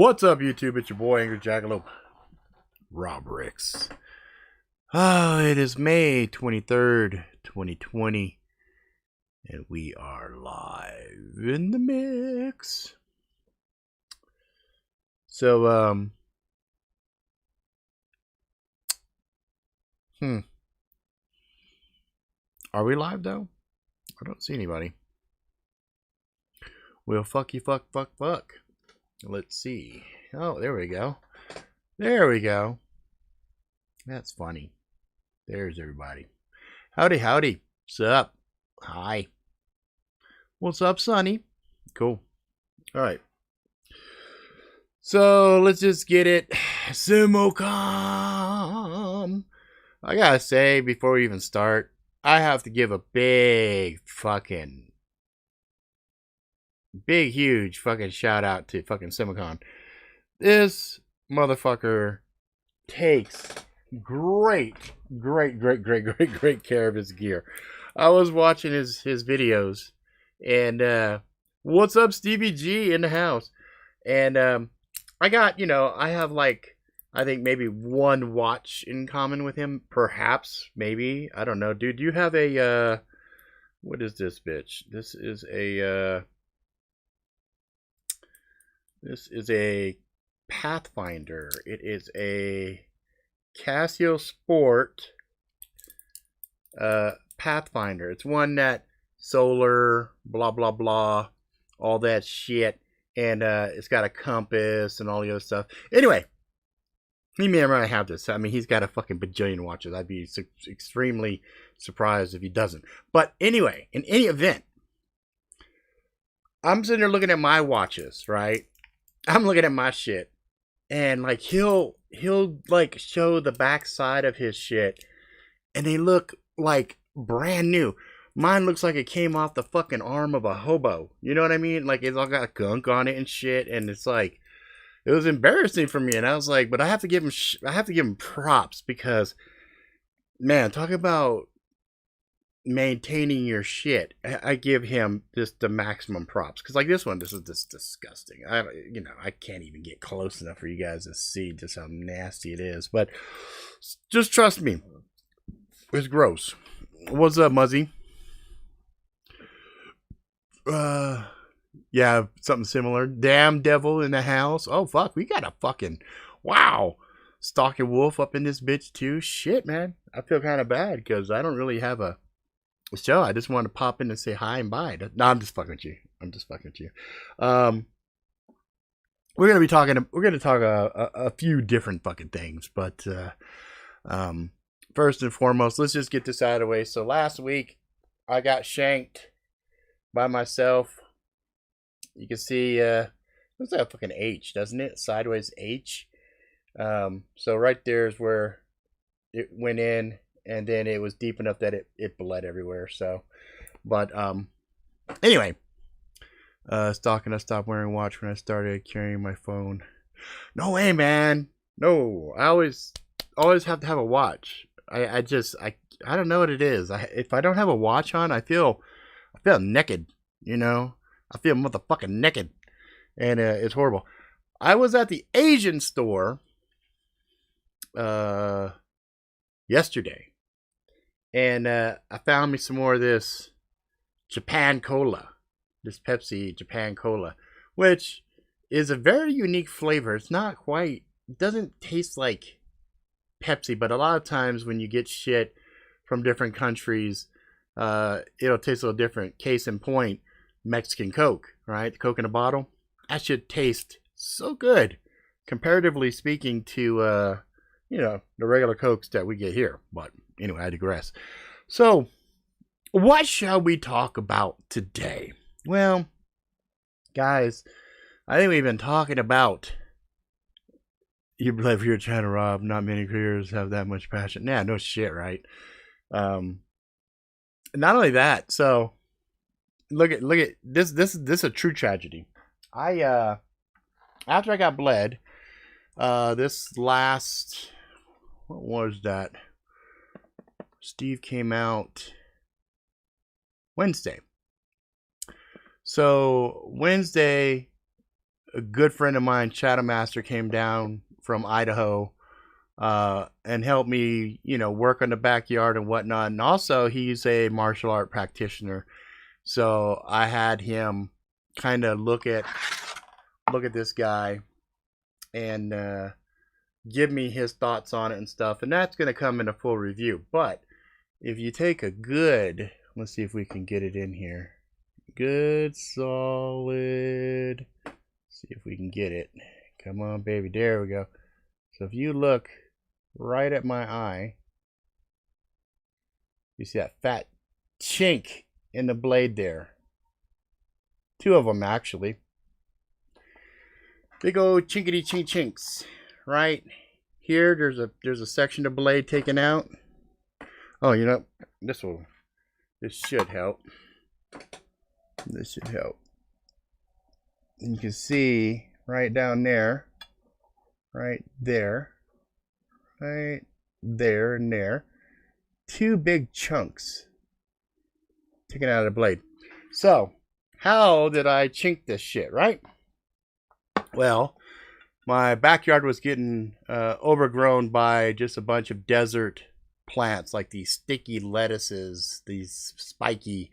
What's up, YouTube? It's your boy, Angry Jackalope, Rob Ricks. It is May 23rd, 2020, and we are live in the mix. So, are we live, though? I don't see anybody. Well, fuck you, fuck. Let's see. Oh, there we go. That's funny. There's everybody. Howdy. What's up? Hi. What's up, Sonny? Cool. All right. So let's just get it. Simulcom. I gotta say, before we even start, I have to give a huge fucking shout out to fucking Simulcom. This motherfucker takes great care of his gear. I was watching his videos, and what's up, Stevie G in the house? And I got, I have like, I think maybe one watch in common with him, perhaps, maybe. I don't know, dude. You have a what is this bitch? This is a Pathfinder. It is a Casio Sport Pathfinder. It's one that solar, blah blah blah, all that shit, and it's got a compass and all the other stuff. Anyway, he may or may not have this. I mean, he's got a fucking bajillion watches. I'd be extremely surprised if he doesn't. But anyway, in any event, I'm sitting there looking at my watches, right? I'm looking at my shit, and like he'll like show the back side of his shit, and they look like brand new. Mine looks like it came off the fucking arm of a hobo. You know what I mean? Like it's all got gunk on it and shit, and it's like it was embarrassing for me. And I was like, but I have to give him props because, man, talk about maintaining your shit. I give him just the maximum props because like this is just disgusting. I can't even get close enough for you guys to see just how nasty it is, but just trust me, it's gross. What's up, Muzzy? Yeah, something similar. Damn devil in the house. Oh fuck, we got a fucking wow stalking wolf up in this bitch too. Shit, man, I feel kind of bad because I don't really have a show. I just want to pop in and say hi and bye. No, I'm just fucking with you. We're gonna talk a few different fucking things, but first and foremost, let's just get this out of the way. So last week, I got shanked by myself. You can see looks like a fucking H, doesn't it? Sideways H. So right there is where it went in. And then it was deep enough that it bled everywhere. So, but anyway, stalking. I stopped wearing a watch when I started carrying my phone. No way, man. No, I always have to have a watch. I don't know what it is. If I don't have a watch on, I feel naked. You know, I feel motherfucking naked, and it's horrible. I was at the Asian store yesterday. And I found me some more of this Japan Cola, this Pepsi Japan Cola, which is a very unique flavor. It doesn't taste like Pepsi, but a lot of times when you get shit from different countries, it'll taste a little different. Case in point, Mexican Coke, right? The Coke in a bottle. That should taste so good, comparatively speaking to, the regular Cokes that we get here. But anyway, I digress. So, what shall we talk about today? Well, guys, I think we've been talking about you live your channel, Rob. Not many creators have that much passion. Yeah, no shit, right? Not only that, so look at this. This is a true tragedy. After I got bled, this last, what was that? Steve came out Wednesday. So Wednesday, a good friend of mine, Shadow Master, came down from Idaho and helped me, work on the backyard and whatnot. And also, he's a martial art practitioner, so I had him kind of look at this guy and give me his thoughts on it and stuff. And that's going to come in a full review. But if you take a good, let's see if we can get it in here. Good, solid. See if we can get it. Come on, baby. There we go. So if you look right at my eye, you see that fat chink in the blade there. Two of them, actually. Big old chinkity chink chinks. Right here, there's a section of blade taken out. Oh, this should help. This should help. And you can see right down there, right there, and there, two big chunks taken out of the blade. So, how did I chink this shit, right? Well, my backyard was getting overgrown by just a bunch of desert plants, like these sticky lettuces, these spiky,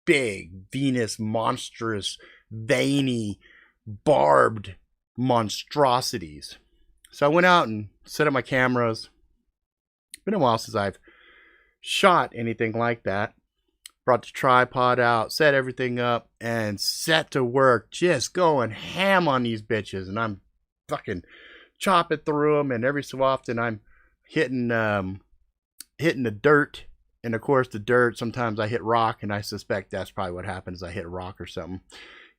big, Venus, monstrous, veiny, barbed monstrosities. So I went out and set up my cameras. It's been a while since I've shot anything like that. Brought the tripod out, set everything up, and set to work, just going ham on these bitches. And I'm fucking chopping through them, and every so often I'm hitting the dirt. And of course, the dirt, sometimes I hit rock, and I suspect that's probably what happens. I hit rock or something,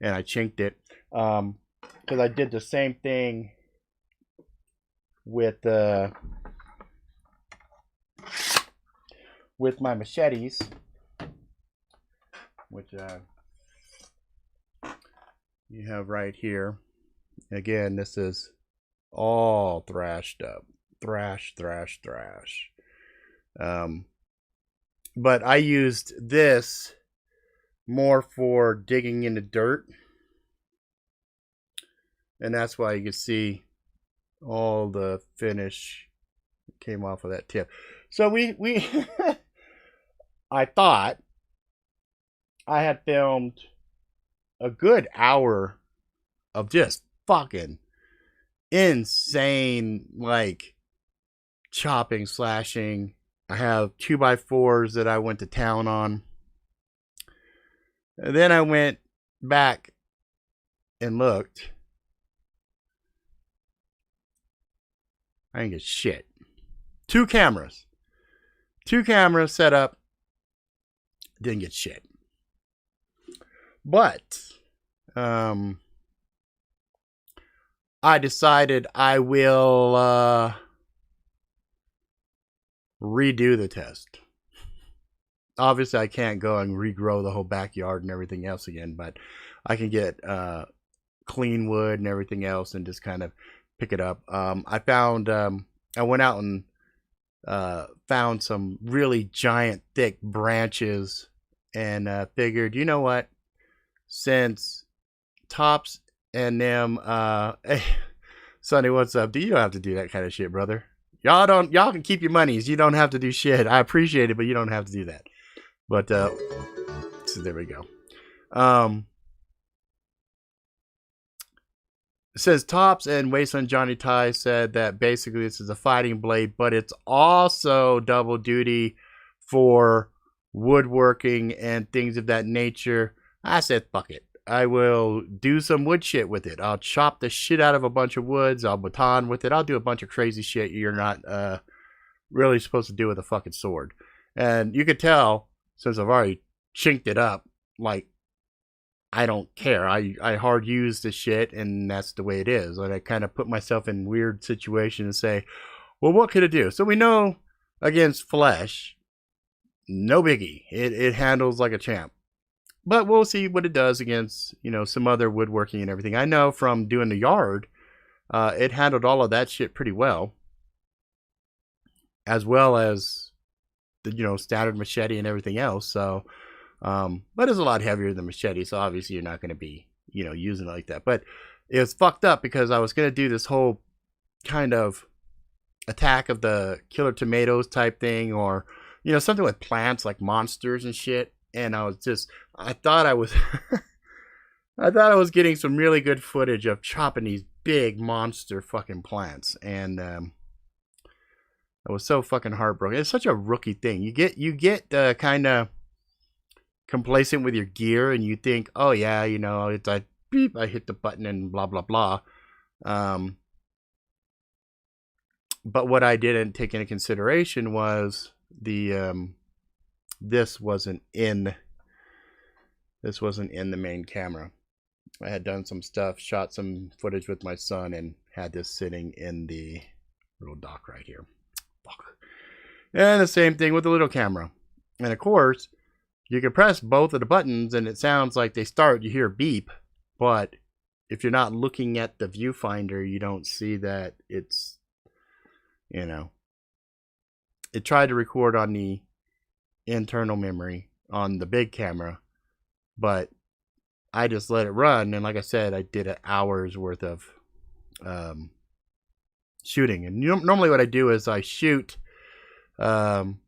and I chinked it. Because I did the same thing with my machetes, which you have right here. Again, this is all thrashed up. Thrash. But I used this more for digging into dirt. And that's why you can see all the finish came off of that tip. So we I thought I had filmed a good hour of just fucking insane, like, chopping, slashing. I have 2x4s that I went to town on. And then I went back and looked. I didn't get shit. Two cameras set up. Didn't get shit. But I decided I will redo the test. Obviously, I can't go and regrow the whole backyard and everything else again, but I can get clean wood and everything else and just kind of pick it up. I went out and found some really giant, thick branches and figured, you know what? Since Tops and them, hey, Sonny, what's up? You don't have to do that kind of shit, brother. Y'all can keep your monies. You don't have to do shit. I appreciate it, but you don't have to do that. But so there we go. It says Tops and Wasteland Johnny Ty said that basically this is a fighting blade, but it's also double duty for woodworking and things of that nature. I said, fuck it. I will do some wood shit with it. I'll chop the shit out of a bunch of woods. I'll baton with it. I'll do a bunch of crazy shit you're not really supposed to do with a fucking sword. And you could tell, since I've already chinked it up, like, I don't care. I hard use the shit, and that's the way it is. And I kind of put myself in weird situations and say, well, what could it do? So we know against flesh, no biggie. It handles like a champ. But we'll see what it does against, some other woodworking and everything. I know from doing the yard, it handled all of that shit pretty well. As well as the, standard machete and everything else. So, but it's a lot heavier than machete. So obviously you're not going to be, using it like that. But it was fucked up because I was gonna do this whole kind of Attack of the Killer Tomatoes type thing, or something with plants like monsters and shit. And I thought I was I thought I was getting some really good footage of chopping these big monster fucking plants, and I was so fucking heartbroken. It's such a rookie thing. You get kind of complacent with your gear, and you think, oh yeah, it's I beep, I hit the button and blah blah blah. But what I didn't take into consideration was this wasn't in the main camera. I had done some stuff, shot some footage with my son, and had this sitting in the little dock right here. Fuck. And the same thing with the little camera. And of course, you can press both of the buttons and it sounds like they start. You hear beep, but if you're not looking at the viewfinder, you don't see that it's, it tried to record on the internal memory on the big camera, but I just let it run. And like I said, I did an hour's worth of shooting. And normally what I do is I shoot and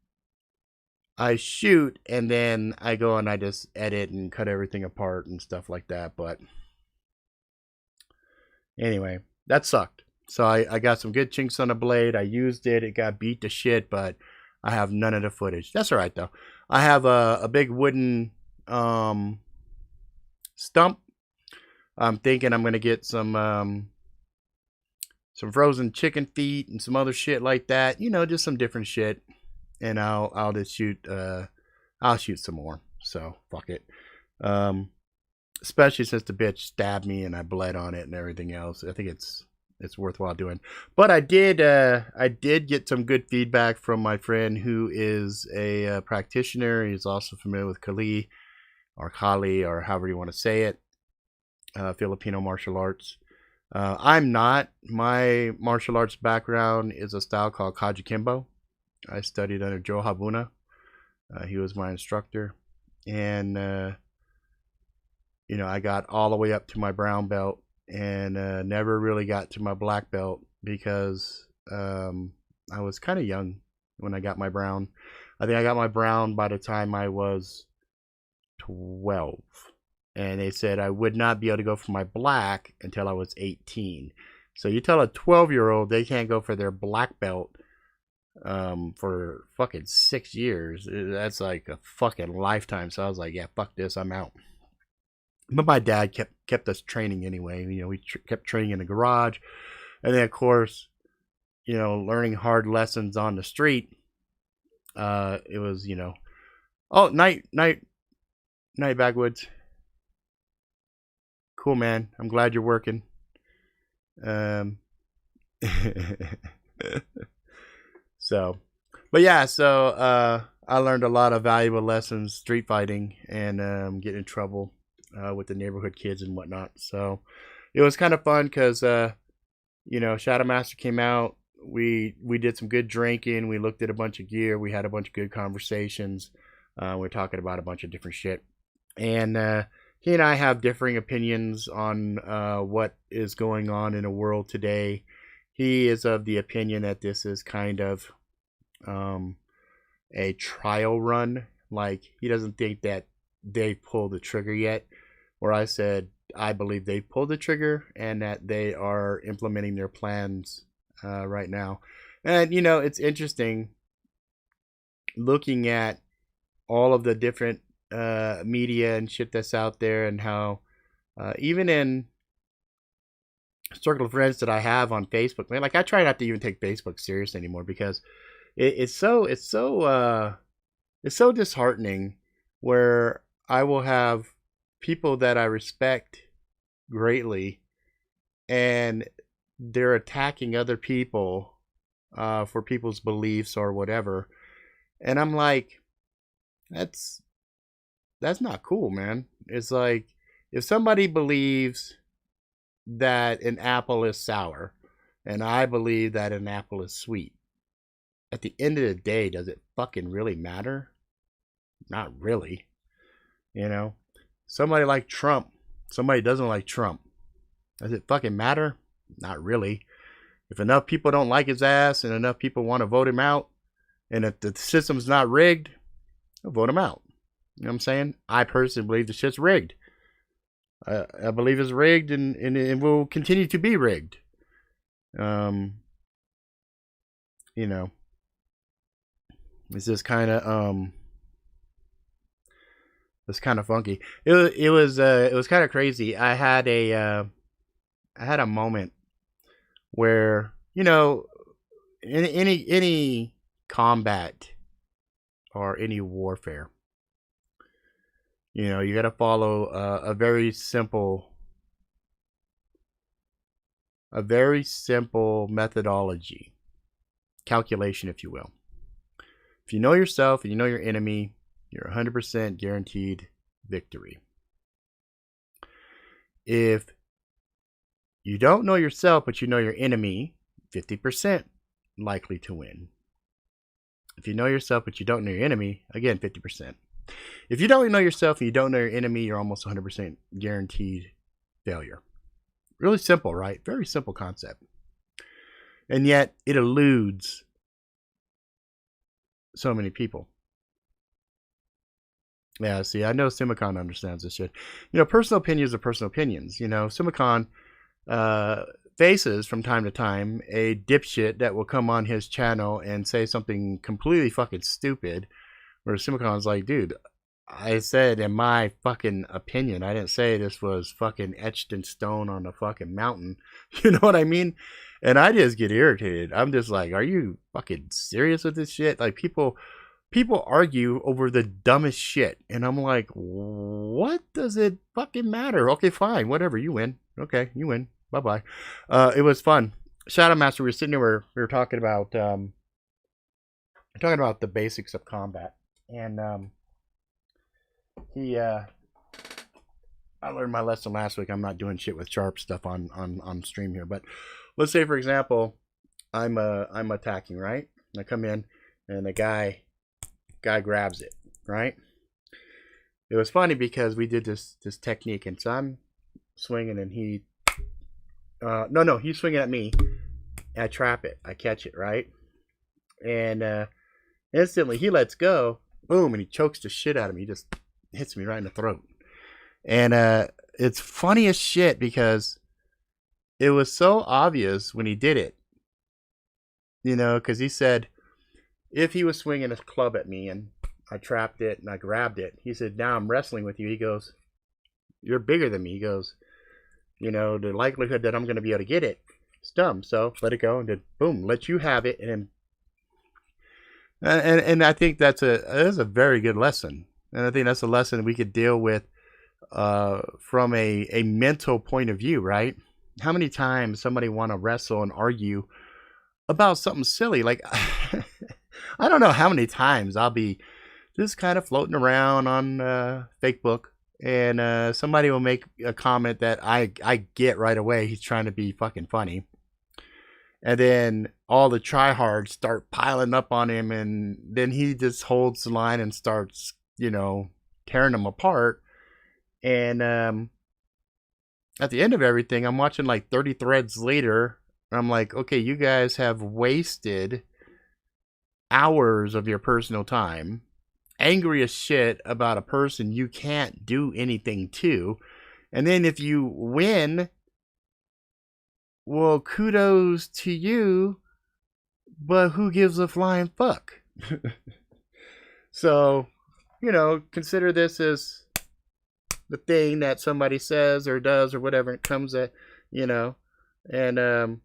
then I go and I just edit and cut everything apart and stuff like that. But anyway, that sucked. So I got some good chinks on the blade. I used it. It got beat to shit, but I have none of the footage. That's all right, though. I have a big wooden stump. I'm thinking I'm going to get some frozen chicken feet and some other shit like that. Just some different shit. And I'll just shoot. I'll shoot some more. So, fuck it. Especially since the bitch stabbed me and I bled on it and everything else. I think it's worthwhile doing. But I did get some good feedback from my friend who is a practitioner. He's also familiar with Kali or however you want to say it, Filipino martial arts. I'm not. My martial arts background is a style called Kajikimbo. I studied under Joe Habuna. He was my instructor, and I got all the way up to my brown belt, and never really got to my black belt because I was kind of young when I got my brown. I think I got my brown by the time I was 12, and they said I would not be able to go for my black until I was 18. So you tell a 12-year-old they can't go for their black belt for fucking 6 years. That's like a fucking lifetime. So I was like, yeah, fuck this, I'm out. But my dad kept us training anyway. We kept training in the garage, and then of course, learning hard lessons on the street. It was, oh, night Backwoods. Cool, man. I'm glad you're working. So, but yeah, so I learned a lot of valuable lessons street fighting and getting in trouble with the neighborhood kids and whatnot. So it was kind of fun because Shadow Master came out. We did some good drinking. We looked at a bunch of gear. We had a bunch of good conversations. We're talking about a bunch of different shit. And he and I have differing opinions on what is going on in the world today. He is of the opinion that this is kind of a trial run. Like, he doesn't think that they've pulled the trigger yet. Where I said, I believe they've pulled the trigger and that they are implementing their plans right now. And, it's interesting looking at all of the different media and shit that's out there, and how even in circle of friends that I have on Facebook, man, like I try not to even take Facebook serious anymore because it's so disheartening where I will have people that I respect greatly and they're attacking other people for people's beliefs or whatever, and I'm like, that's not cool, man. It's like, if somebody believes that an apple is sour and I believe that an apple is sweet, at the end of the day, does it fucking really matter? Not really. Somebody like Trump, somebody doesn't like Trump. Does it fucking matter? Not really. If enough people don't like his ass and enough people want to vote him out, and if the system's not rigged, they'll vote him out. You know what I'm saying? I personally believe the shit's rigged. I believe it's rigged and it will continue to be rigged. You know, it's just kind of it's kind of funky. It was kind of crazy. I had a moment where, you know, in any combat or any warfare, you know, you got to follow a very simple methodology, calculation, if you will. If you know yourself and you know your enemy, you're 100% guaranteed victory. If you don't know yourself, but you know your enemy, 50% likely to win. If you know yourself, but you don't know your enemy, again, 50%. If you don't know yourself and you don't know your enemy, you're almost 100% guaranteed failure. Really simple, right? Very simple concept. And yet it eludes so many people. Yeah, see, I know Simicon understands this shit. You know, personal opinions are personal opinions. You know, Simicon faces from time to time a dipshit that will come on his channel and say something completely fucking stupid, where Simicon's like, dude, I said in my fucking opinion, I didn't say this was fucking etched in stone on a fucking mountain. You know what I mean? And I just get irritated. I'm just like, are you fucking serious with this shit? Like, people argue over the dumbest shit, and I'm like, what does it fucking matter? Okay, fine, whatever, you win. Okay, you win. Bye-bye. It was fun. Shadow Master, we were sitting there, we were talking about the basics of combat, and I learned my lesson last week. I'm not doing shit with sharp stuff on stream here, but let's say, for example, I'm attacking, right? I come in and the guy grabs it, right? It was funny because we did this technique, and so I'm swinging and he he's swinging at me. I trap it, I catch it, right? And instantly he lets go, boom, and he chokes the shit out of me. He just hits me right in the throat. And it's funny as shit because it was so obvious when he did it, you know, because he said if he was swinging a club at me and I trapped it and I grabbed it, he said, now I'm wrestling with you. He goes, you're bigger than me. He goes, you know, the likelihood that I'm going to be able to get it is dumb. So let it go, and then boom, let you have it. And I think that's a very good lesson. And I think that's a lesson we could deal with from a mental point of view, right? How many times somebody want to wrestle and argue about something silly? Like, I don't know how many times I'll be just kind of floating around on Facebook, and somebody will make a comment that I get right away. He's trying to be fucking funny. And then all the tryhards start piling up on him, and then he just holds the line and starts, you know, tearing them apart. And at the end of everything, I'm watching like 30 threads later. I'm like, okay, you guys have wasted hours of your personal time, angry as shit about a person you can't do anything to. And then if you win, well, kudos to you, but who gives a flying fuck? So, you know, consider this as the thing that somebody says or does or whatever it comes at, you know, and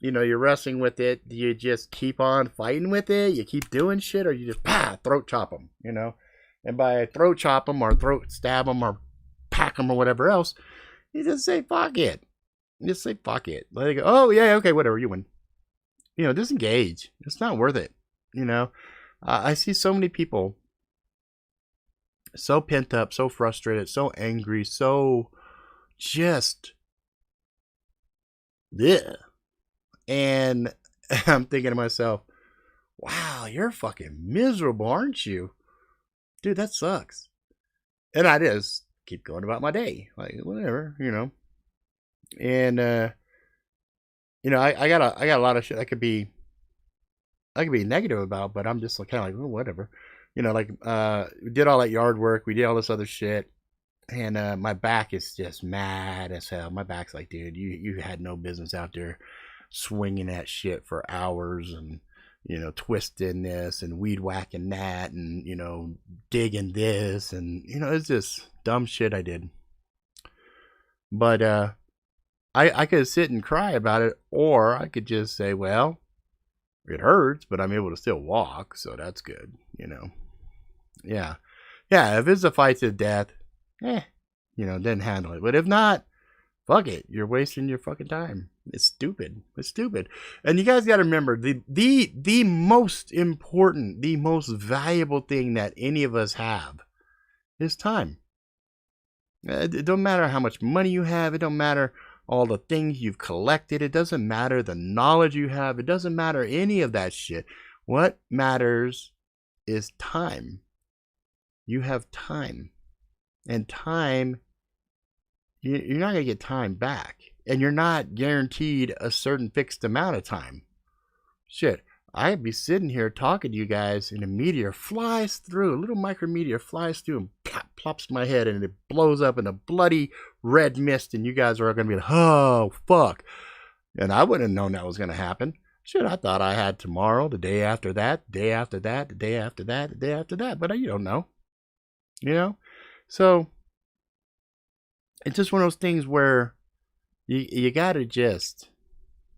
you know, you're wrestling with it. Do you just keep on fighting with it? You keep doing shit, or you just throat chop them, you know? And by throat chop them or throat stab them or pack them or whatever else, you just say fuck it. Just say fuck it. Let it go. Oh yeah, okay, whatever. You win. You know, disengage. It's not worth it. You know, I see so many people so pent up, so frustrated, so angry, so just yeah. And I'm thinking to myself, wow, you're fucking miserable, aren't you? Dude, that sucks. And I just keep going about my day. Like, whatever, you know. And I got a lot of shit I could be negative about, but I'm just kind of like, oh, whatever. Like we did all that yard work, we did all this other shit, and my back is just mad as hell. My back's like, dude, you had no business out there swinging that shit for hours and twisting this and weed whacking that and digging this and it's just dumb shit I did. But I could sit and cry about it, or I could just say, well, it hurts, but I'm able to still walk, so that's good. Yeah, if it's a fight to the death, then handle it. But if not, fuck it. You're wasting your fucking time. It's stupid. And you guys got to remember the most important, the most valuable thing that any of us have is time. It don't matter how much money you have. It don't matter all the things you've collected. It doesn't matter the knowledge you have. It doesn't matter any of that shit. What matters is time. You have time. And time, you're not going to get time back. And you're not guaranteed a certain fixed amount of time. Shit, I'd be sitting here talking to you guys and a meteor flies through, a little micrometeor flies through and plops my head and it blows up in a bloody red mist and you guys are going to be like, oh, fuck. And I wouldn't have known that was going to happen. Shit, I thought I had tomorrow, the day after that, the day after that, the day after that, the day after that. But you don't know. So it's just one of those things where you got to just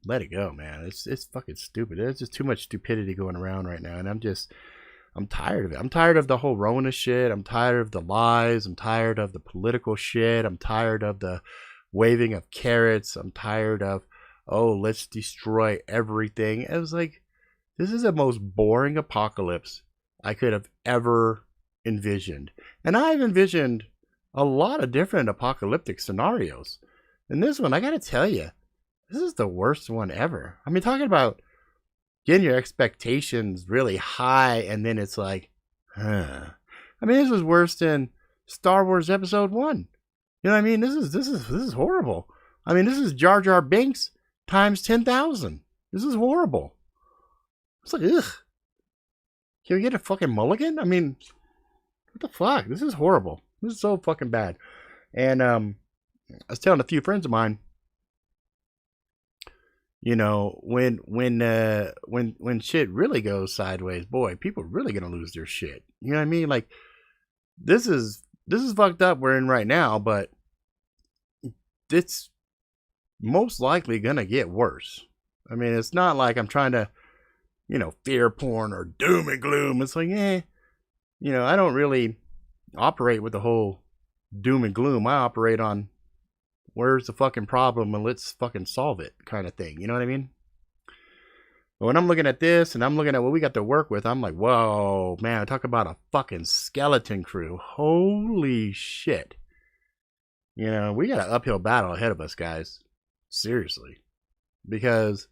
let it go, man. It's fucking stupid. There's just too much stupidity going around right now. And I'm tired of it. I'm tired of the whole Rona shit. I'm tired of the lies. I'm tired of the political shit. I'm tired of the waving of carrots. I'm tired of, oh, let's destroy everything. It was like, this is the most boring apocalypse I could have ever envisioned. And I've envisioned a lot of different apocalyptic scenarios. And this one, I gotta tell you, this is the worst one ever. I mean, talking about getting your expectations really high and then it's like, huh. I mean, this was worse than Star Wars Episode 1. You know what I mean? This is horrible. I mean, this is Jar Jar Binks times 10,000. This is horrible. It's like, ugh. Can we get a fucking mulligan? I mean, what the fuck? This is horrible. This is so fucking bad. And I was telling a few friends of mine, when shit really goes sideways, boy, people are really gonna lose their shit. You know what I mean? Like, this is fucked up we're in right now, but it's most likely gonna get worse. I mean, it's not like I'm trying to, fear porn or doom and gloom. It's like, I don't really operate with the whole doom and gloom. I operate on where's the fucking problem and let's fucking solve it kind of thing. You know what I mean? But when I'm looking at this and I'm looking at what we got to work with, I'm like, whoa, man, talk about a fucking skeleton crew. Holy shit. We got an uphill battle ahead of us, guys. Seriously. Because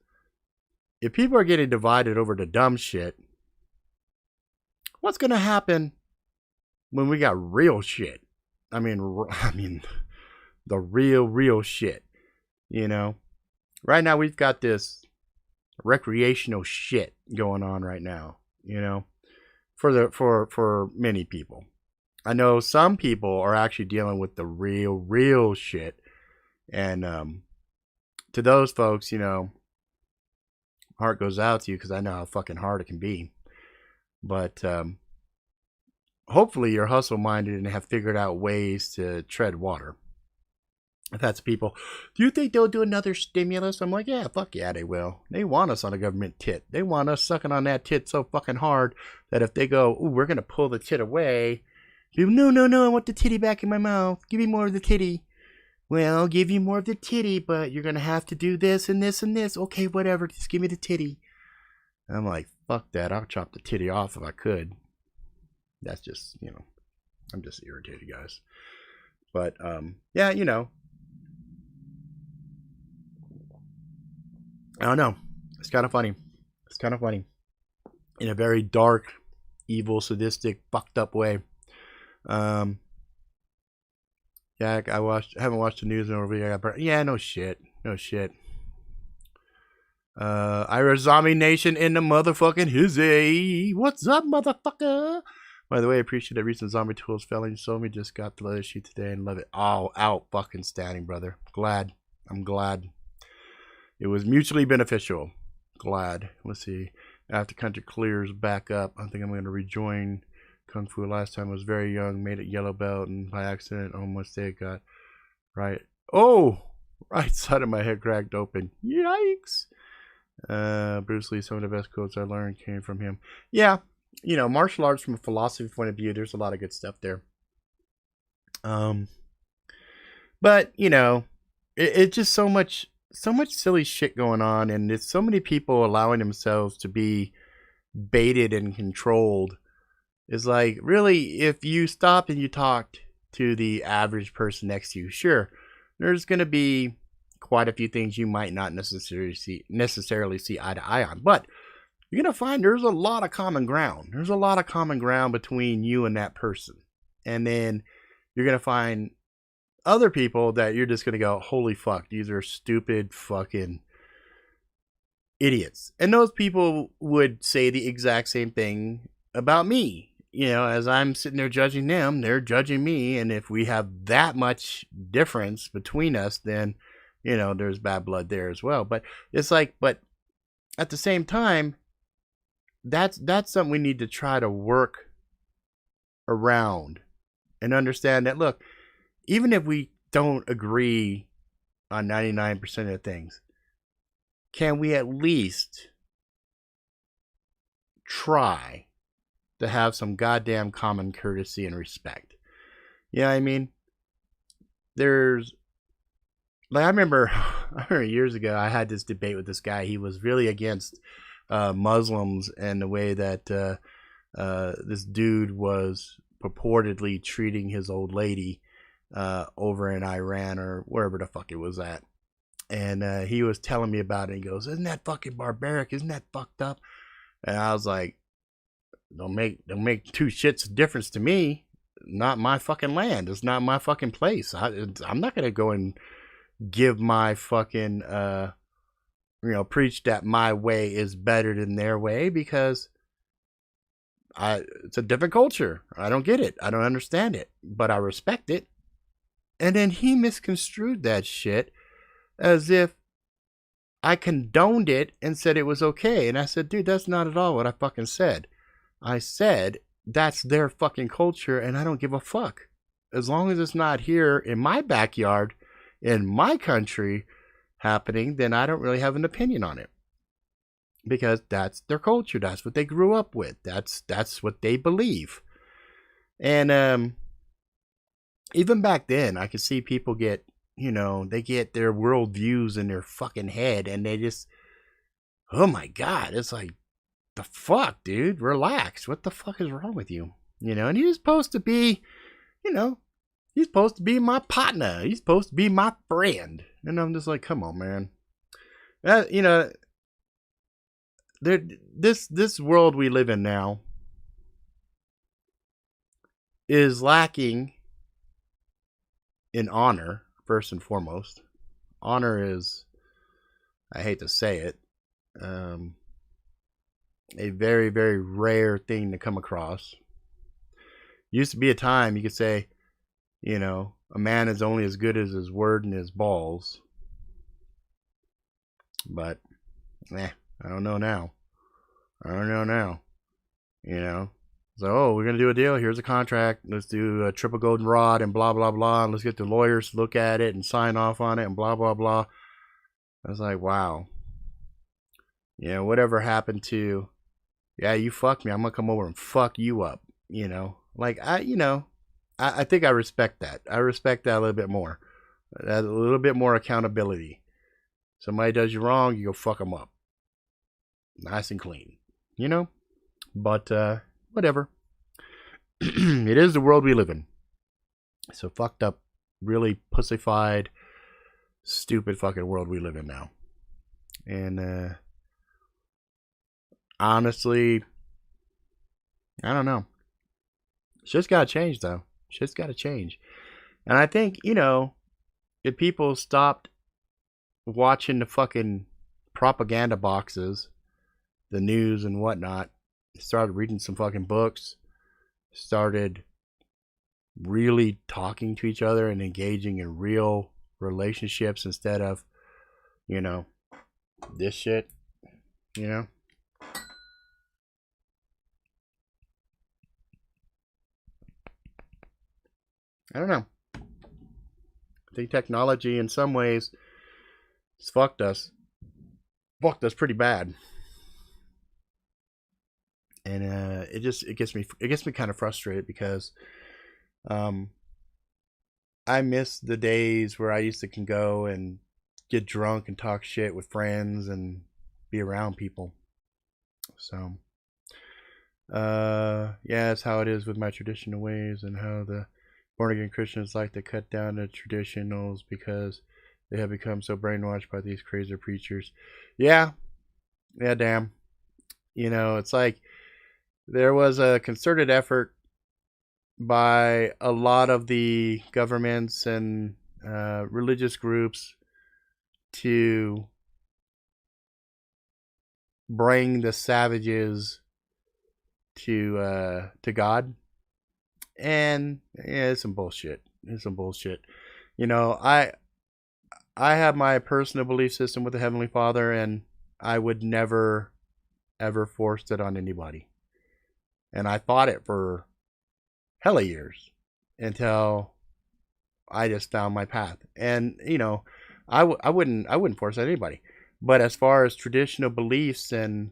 if people are getting divided over the dumb shit, what's going to happen when we got real shit? I mean, the real shit, Right now we've got this recreational shit going on right now, for many people. I know some people are actually dealing with the real shit. And to those folks, heart goes out to you because I know how fucking hard it can be. But hopefully you're hustle minded and have figured out ways to tread water. If that's people, do you think they'll do another stimulus? I'm like, yeah, fuck yeah, they will. They want us on a government tit. They want us sucking on that tit so fucking hard that if they go, ooh, we're going to pull the tit away. No, I want the titty back in my mouth. Give me more of the titty. Well, I'll give you more of the titty, but you're going to have to do this and this and this. Okay, whatever. Just give me the titty. I'm like, fuck that. I'll chop the titty off if I could. That's just, I'm just irritated, guys. But, yeah, I don't know. It's kind of funny. In a very dark, evil, sadistic, fucked up way. Yeah, haven't watched the news in over a year. Yeah, no shit. No shit. Irish Zombie Nation in the motherfucking hizzy. What's up, motherfucker? By the way, I appreciate that recent Zombie Tools Felling sold me. Just got the leather sheet today and love it. All out fucking standing, brother. Glad. I'm glad. It was mutually beneficial. Glad. Let's see. After country clears back up, I think I'm going to rejoin Kung Fu. Last time I was very young, made it yellow belt, and by accident, almost they got right. Oh! Right side of my head cracked open. Yikes! Bruce Lee, some of the best quotes I learned came from him. Yeah, you know, martial arts from a philosophy point of view, there's a lot of good stuff there. But you know, it's just so much silly shit going on, and it's so many people allowing themselves to be baited and controlled. It's like, really, if you stopped and you talked to the average person next to you, sure, there's going to be quite a few things you might not necessarily see eye to eye on, but you're going to find there's a lot of common ground. There's a lot of common ground between you and that person. And then you're going to find other people that you're just going to go, holy fuck, these are stupid fucking idiots. And those people would say the exact same thing about me. You know, as I'm sitting there judging them, they're judging me. And if we have that much difference between us, then, you know, there's bad blood there as well. But it's like, but at the same time, that's something we need to try to work around and understand that, look, even if we don't agree on 99% of the things, can we at least try to have some goddamn common courtesy and respect? You know what I mean? There's, like, I remember years ago, I had this debate with this guy. He was really against Muslims and the way that this dude was purportedly treating his old lady over in Iran or wherever the fuck it was at. And he was telling me about it. He goes, isn't that fucking barbaric? Isn't that fucked up? And I was like, don't make two shits of difference to me. Not my fucking land. It's not my fucking place. I'm not gonna go and give my fucking preach that my way is better than their way, because it's a different culture. I don't get it. I don't understand it, but I respect it. And then he misconstrued that shit as if I condoned it and said it was okay. And I said, dude, that's not at all what I fucking said. I said that's their fucking culture, and I don't give a fuck. As long as it's not here in my backyard, in my country happening, then I don't really have an opinion on it. Because that's their culture. That's what they grew up with. That's what they believe. And even back then, I could see people get, they get their worldviews in their fucking head, and they just, oh my God, it's like, the fuck, dude, relax. What the fuck is wrong with you? And he's supposed to be, he's supposed to be my partner. He's supposed to be my friend. And I'm just like, come on, man. This world we live in now is lacking in honor, first and foremost. Honor is, I hate to say it, a very, very rare thing to come across. Used to be a time you could say, a man is only as good as his word and his balls. But, I don't know now. So, we're going to do a deal. Here's a contract. Let's do a triple golden rod and blah, blah, blah. And let's get the lawyers to look at it and sign off on it and blah, blah, blah. I was like, wow. Whatever happened to, you fuck me, I'm going to come over and fuck you up. I think I respect that. I respect that a little bit more. A little bit more accountability. Somebody does you wrong, you go fuck them up. Nice and clean. But, whatever. It is the world we live in. So fucked up, really pussified, stupid fucking world we live in now. And, honestly, I don't know. Shit's gotta change, though. Shit's gotta change. And I think, if people stopped watching the fucking propaganda boxes, the news and whatnot, started reading some fucking books, started really talking to each other and engaging in real relationships instead of, this shit, I don't know. I think technology in some ways has fucked us pretty bad. And it gets me kind of frustrated because I miss the days where I used to can go and get drunk and talk shit with friends and be around people. So yeah, that's how it is with my traditional ways, and how the born again Christians like to cut down the traditionals because they have become so brainwashed by these crazy preachers. Yeah, damn. It's like there was a concerted effort by a lot of the governments and religious groups to bring the savages to God, and yeah, it's some bullshit. I have my personal belief system with the Heavenly Father, and I would never ever force it on anybody. And I fought it for hella years until I just found my path. And I wouldn't force it on anybody. But as far as traditional beliefs and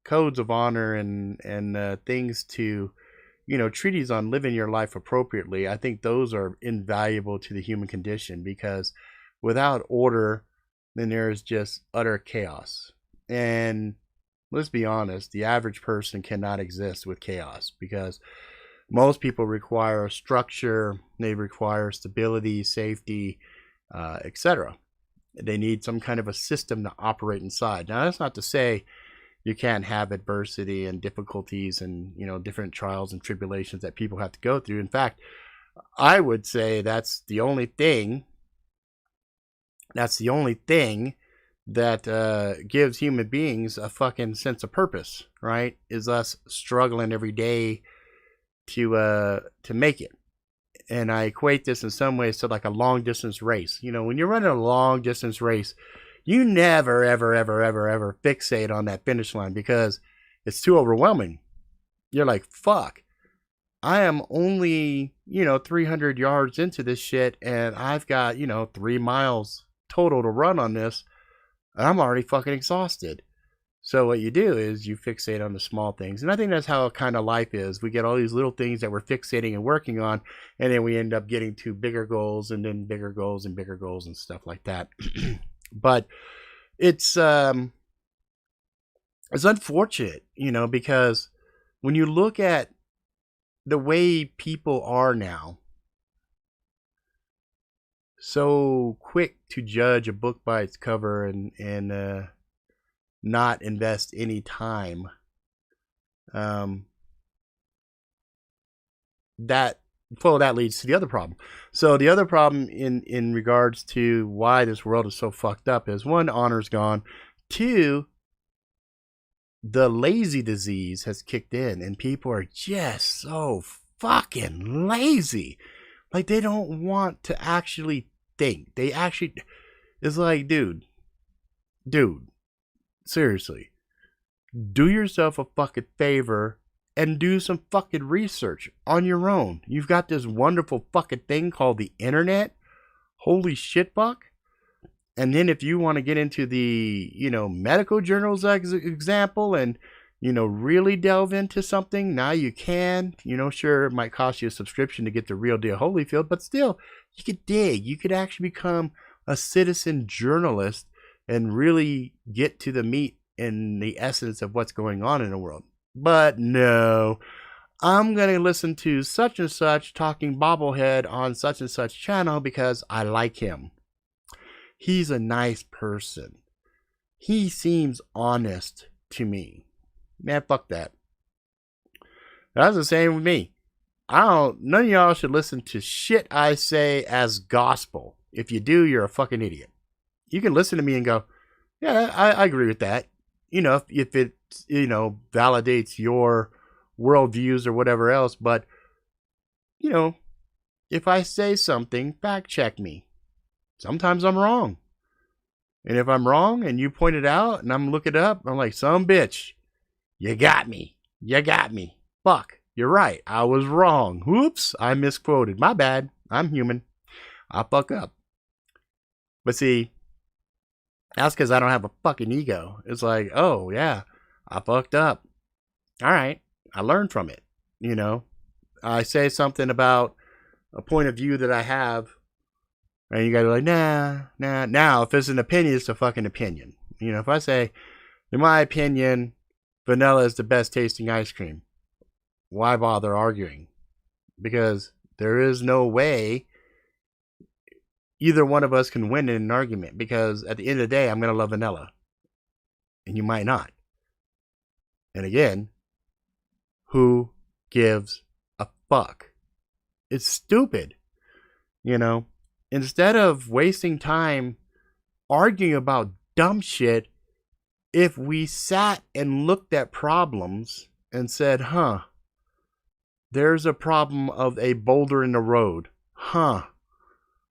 codes of honor and things to treaties on living your life appropriately, I think those are invaluable to the human condition, because without order, then there's just utter chaos. And let's be honest, the average person cannot exist with chaos, because most people require a structure, they require stability, safety, etc. They need some kind of a system to operate inside. Now, that's not to say you can't have adversity and difficulties and different trials and tribulations that people have to go through. In fact, I would say that's the only thing that gives human beings a fucking sense of purpose, right? Is us struggling every day to make it. And I equate this in some ways to like a long distance race. When you're running a long distance race, you never, ever, ever, ever, ever fixate on that finish line, because it's too overwhelming. You're like, fuck, I am only, 300 yards into this shit, and I've got, 3 miles total to run on this, and I'm already fucking exhausted. So what you do is you fixate on the small things. And I think that's how kind of life is. We get all these little things that we're fixating and working on, and then we end up getting to bigger goals, and then bigger goals and bigger goals and stuff like that. But it's unfortunate, because when you look at the way people are now, so quick to judge a book by its cover and not invest any time, that leads to the other problem. So the other problem in regards to why this world is so fucked up is, one, honor's gone. Two, the lazy disease has kicked in, and people are just so fucking lazy. Like, they don't want to actually think. It's like, dude, seriously, do yourself a fucking favor and do some fucking research on your own. You've got this wonderful fucking thing called the internet. Holy shit, buck. And then if you want to get into the, medical journals example and, really delve into something, now you can. Sure, it might cost you a subscription to get the real deal Holyfield, but still, you could dig. You could actually become a citizen journalist and really get to the meat and the essence of what's going on in the world. But no, I'm going to listen to such and such talking bobblehead on such and such channel because I like him. He's a nice person. He seems honest to me. Man, fuck that. That's the same with me. None of y'all should listen to shit I say as gospel. If you do, you're a fucking idiot. You can listen to me and go, yeah, I agree with that. If it, validates your worldviews or whatever else. But, if I say something, fact check me. Sometimes I'm wrong. And if I'm wrong and you point it out and I'm looking it up, I'm like, some bitch, you got me. You got me. Fuck, you're right. I was wrong. Whoops, I misquoted. My bad. I'm human. I fuck up. But see, that's because I don't have a fucking ego. It's like, oh, yeah, I fucked up. All right, I learned from it. I say something about a point of view that I have, and you guys are like, nah. Now, if it's an opinion, it's a fucking opinion. If I say, in my opinion, vanilla is the best tasting ice cream, why bother arguing? Because there is no way either one of us can win in an argument, because at the end of the day, I'm going to love vanilla. And you might not. And again, who gives a fuck? It's stupid. Instead of wasting time arguing about dumb shit, if we sat and looked at problems and said, there's a problem of a boulder in the road.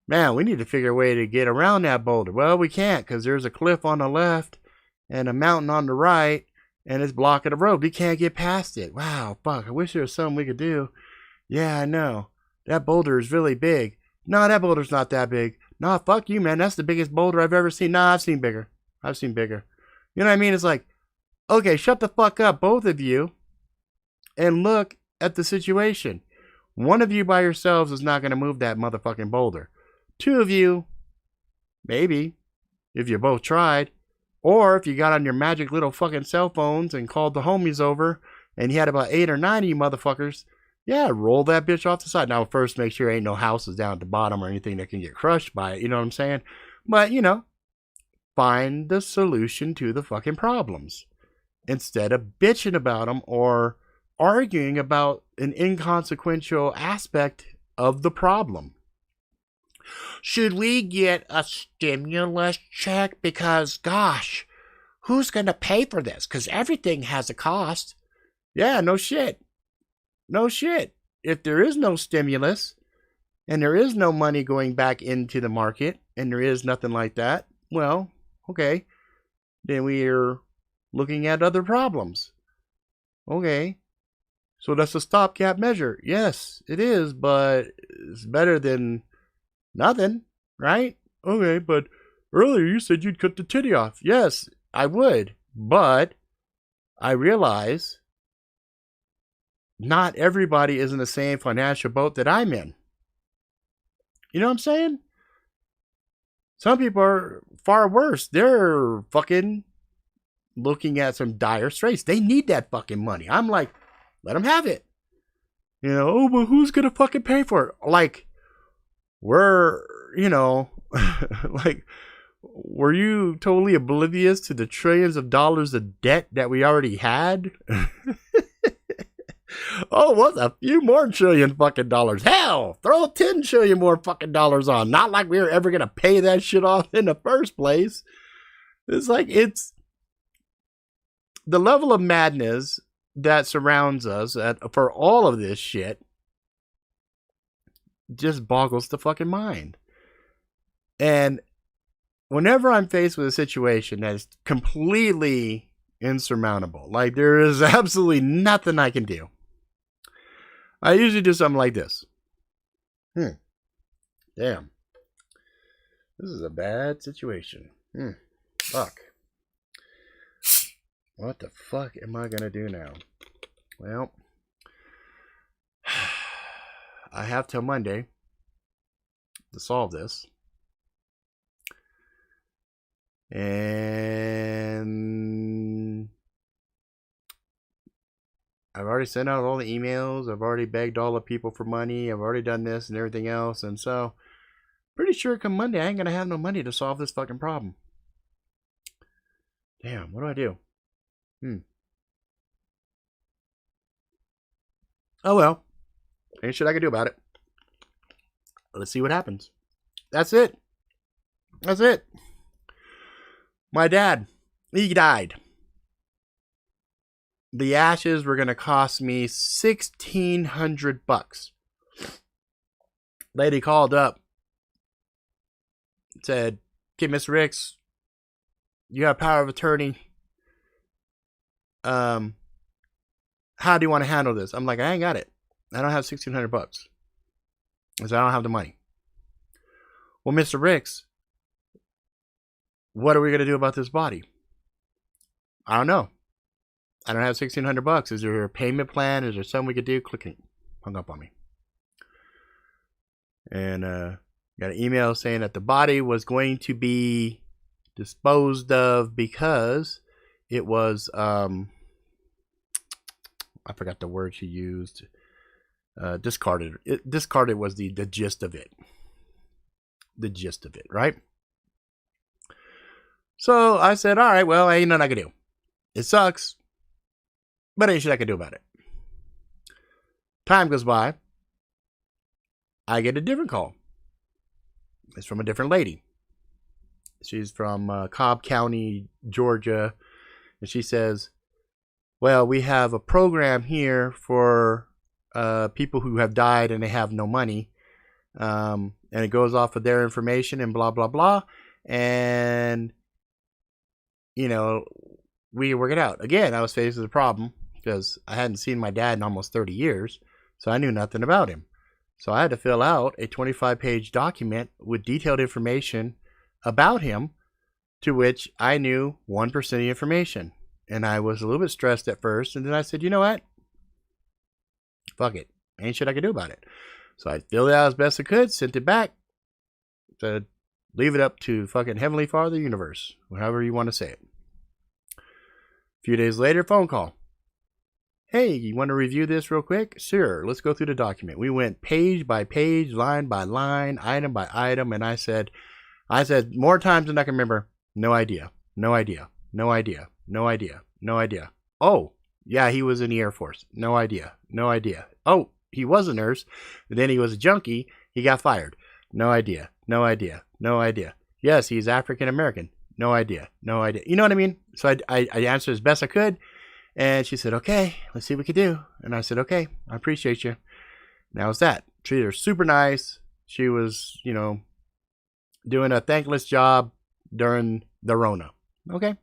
Man, we need to figure a way to get around that boulder. Well, we can't, because there's a cliff on the left and a mountain on the right, and it's blocking the road. We can't get past it. Wow, fuck, I wish there was something we could do. Yeah, I know. That boulder is really big. No, that boulder's not that big. No, fuck you, man. That's the biggest boulder I've ever seen. Nah, I've seen bigger. You know what I mean? It's like, okay, shut the fuck up, both of you, and look at the situation. One of you by yourselves is not going to move that motherfucking boulder. Two of you, maybe, if you both tried. Or if you got on your magic little fucking cell phones and called the homies over and you had about 8 or 9 of you motherfuckers, yeah, roll that bitch off the side. Now, first, make sure ain't no houses down at the bottom or anything that can get crushed by it. You know what I'm saying? But, find the solution to the fucking problems instead of bitching about them or arguing about an inconsequential aspect of the problem. Should we get a stimulus check? Because, gosh, who's going to pay for this? Because everything has a cost. Yeah, no shit. If there is no stimulus and there is no money going back into the market and there is nothing like that, well, okay, then we are looking at other problems. Okay, so that's a stopgap measure. Yes, it is, but it's better than nothing, right? Okay, but earlier you said you'd cut the titty off. Yes, I would, but I realize not everybody is in the same financial boat that I'm in. You know what I'm saying? Some people are far worse. They're fucking looking at some dire straits. They need that fucking money. I'm like, let them have it. Oh, but who's going to fucking pay for it? Like, we're, like, were you totally oblivious to the trillions of dollars of debt that we already had? Oh, what's a few more trillion fucking dollars? Hell, throw 10 trillion more fucking dollars on. Not like we were ever going to pay that shit off in the first place. It's like, it's the level of madness that surrounds us for all of this shit just boggles the fucking mind. And whenever I'm faced with a situation that is completely insurmountable, like there is absolutely nothing I can do, I usually do something like this. Damn. This is a bad situation. Fuck. What the fuck am I gonna do now? Well, I have till Monday to solve this. And I've already sent out all the emails. I've already begged all the people for money. I've already done this and everything else. And so, pretty sure come Monday, I ain't going to have no money to solve this fucking problem. Damn, what do I do? Oh well. Ain't shit I can do about it. Let's see what happens. That's it. That's it. My dad, he died. The ashes were going to cost me $1,600. Lady called up, said, "Okay, Mr. Ricks, you have power of attorney. How do you want to handle this?" I'm like, "I ain't got it. I don't have $1,600. I said, "I don't have the money." "Well, Mr. Ricks, what are we going to do about this body?" "I don't know. I don't have $1,600. Is there a payment plan? Is there something we could do?" Clicking. Hung up on me. And got an email saying that the body was going to be disposed of because it was, I forgot the word she used. Discarded. Discarded was the gist of it. The gist of it, right? So I said, all right, well, ain't nothing I can do. It sucks, but ain't shit I can do about it. Time goes by. I get a different call. It's from a different lady. She's from Cobb County, Georgia. And she says, "Well, we have a program here for people who have died and they have no money. And it goes off of their information and blah, blah, blah. And, you know, we work it out." Again, I was faced with a problem because I hadn't seen my dad in almost 30 years. So I knew nothing about him. So I had to fill out a 25-page document with detailed information about him, to which I knew 1% of the information. And I was a little bit stressed at first. And then I said, you know what? Fuck it. Ain't shit I could do about it. So I filled it out as best I could, sent it back. Said, leave it up to fucking Heavenly Father, universe, however you want to say it. A few days later, phone call. "Hey, you want to review this real quick?" "Sure, let's go through the document." We went page by page, line by line, item by item, and I said more times than I can remember, no idea, no idea, no idea, no idea, no idea. "Oh, yeah, he was in the Air Force." "No idea, no idea." "Oh, he was a nurse, then he was a junkie, he got fired." "No idea, no idea, no idea." "Yes, he's African American." "No idea, no idea." You know what I mean? So I answered as best I could. And she said, "Okay, let's see what we can do." And I said, "Okay, I appreciate you." And that was that. Treated her super nice. She was, doing a thankless job during the Rona. Okay.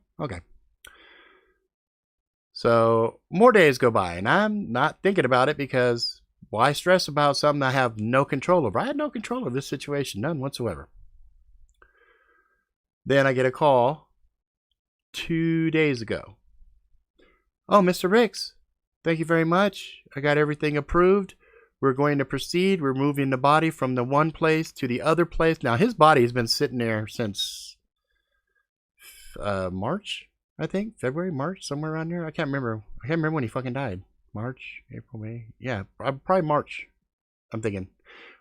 So more days go by, and I'm not thinking about it because why stress about something I have no control over? I had no control of this situation, none whatsoever. Then I get a call 2 days ago. "Oh, Mr. Ricks, thank you very much. I got everything approved. We're going to proceed. We're moving the body from the one place to the other place." Now, his body has been sitting there since March, I think. February, March, somewhere around there. I can't remember. When he fucking died. March, April, May. Yeah, probably March, I'm thinking.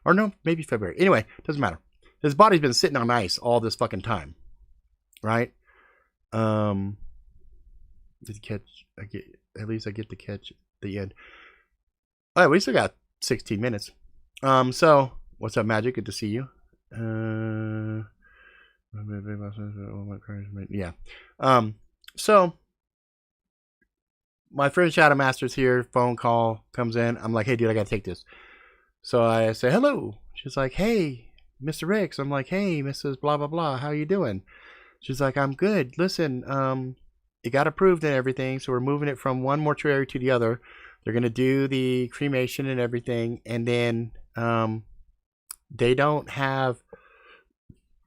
Or no, maybe February. Anyway, doesn't matter. His body's been sitting on ice all this fucking time. Right? At least I get to catch the end. Oh, we still got 16 minutes. So what's up, Magic? Good to see you. Yeah. So my friend Shadow Master's here. Phone call comes in. I'm like, "Hey, dude, I gotta take this." So I say, "Hello." She's like, "Hey, Mr. Ricks." I'm like, "Hey, Mrs. Blah blah blah. How you doing?" She's like, "I'm good. Listen, it got approved and everything, so we're moving it from one mortuary to the other. They're going to do the cremation and everything, and then they don't have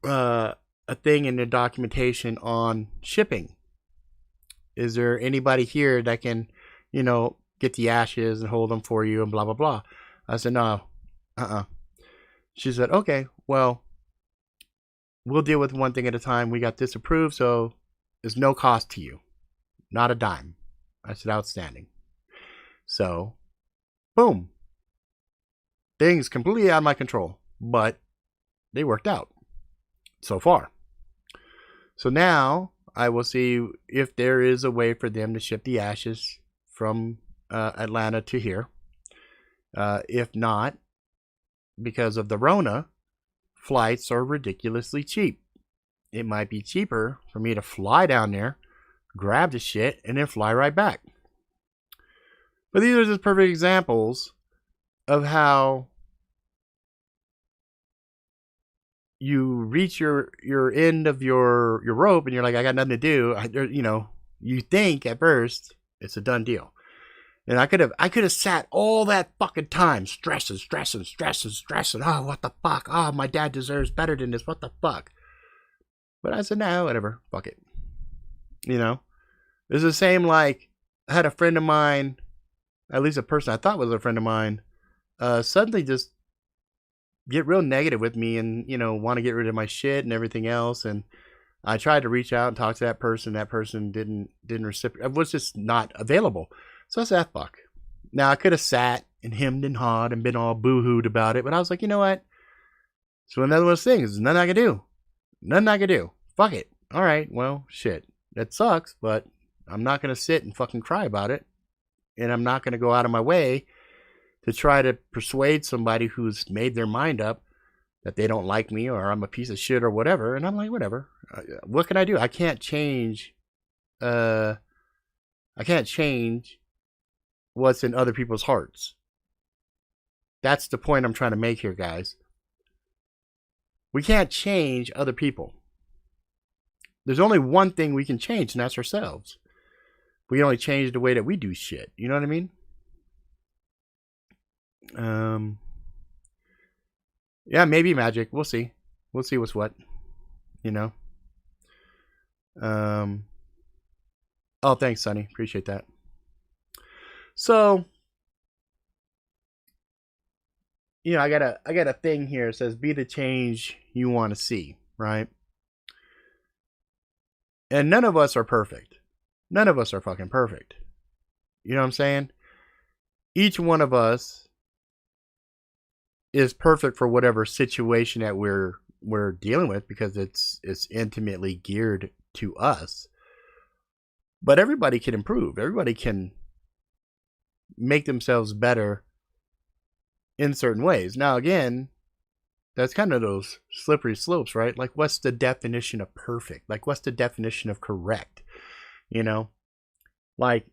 a thing in their documentation on shipping. Is there anybody here that can, get the ashes and hold them for you and blah, blah, blah?" I said, "No, She said, "Okay, well, we'll deal with one thing at a time. We got this approved, so there's no cost to you. Not a dime." I said, "Outstanding." So, boom. Things completely out of my control, but they worked out so far. So now I will see if there is a way for them to ship the ashes from Atlanta to here. If not, because of the Rona, flights are ridiculously cheap. It might be cheaper for me to fly down there, grab the shit, and then fly right back. But these are just perfect examples of how you reach your end of your rope and you're like, I got nothing to do. You think at first it's a done deal. And I could have sat all that fucking time stressing. Oh, what the fuck? Oh, my dad deserves better than this. What the fuck? But I said, nah, whatever. Fuck it. It's the same like I had a friend of mine, at least a person I thought was a friend of mine, suddenly just get real negative with me and, want to get rid of my shit and everything else. And I tried to reach out and talk to that person. That person didn't reciprocate. Was just not available. So I said, fuck. Now I could have sat and hemmed and hawed and been all boo-hooed about it, but I was like, you know what? So another one of those things. There's nothing I can do. Nothing I can do. Fuck it. All right. Well, shit. That sucks, but I'm not going to sit and fucking cry about it. And I'm not going to go out of my way to try to persuade somebody who's made their mind up that they don't like me or I'm a piece of shit or whatever. And I'm like, whatever. What can I do? I can't change. I can't change what's in other people's hearts. That's the point I'm trying to make here, guys. We can't change other people. There's only one thing we can change, and that's ourselves. We can only change the way that we do shit. You know what I mean? Yeah, maybe magic. We'll see. We'll see what's what. Oh, thanks, Sonny. Appreciate that. So, I got a thing here. It says, be the change you want to see, right? And none of us are perfect. None of us are fucking perfect. You know what I'm saying? Each one of us is perfect for whatever situation that we're dealing with because it's intimately geared to us. But everybody can improve. Everybody can make themselves better in certain ways. Now, again, that's kind of those slippery slopes, right? Like, what's the definition of perfect? Like, what's the definition of correct? Like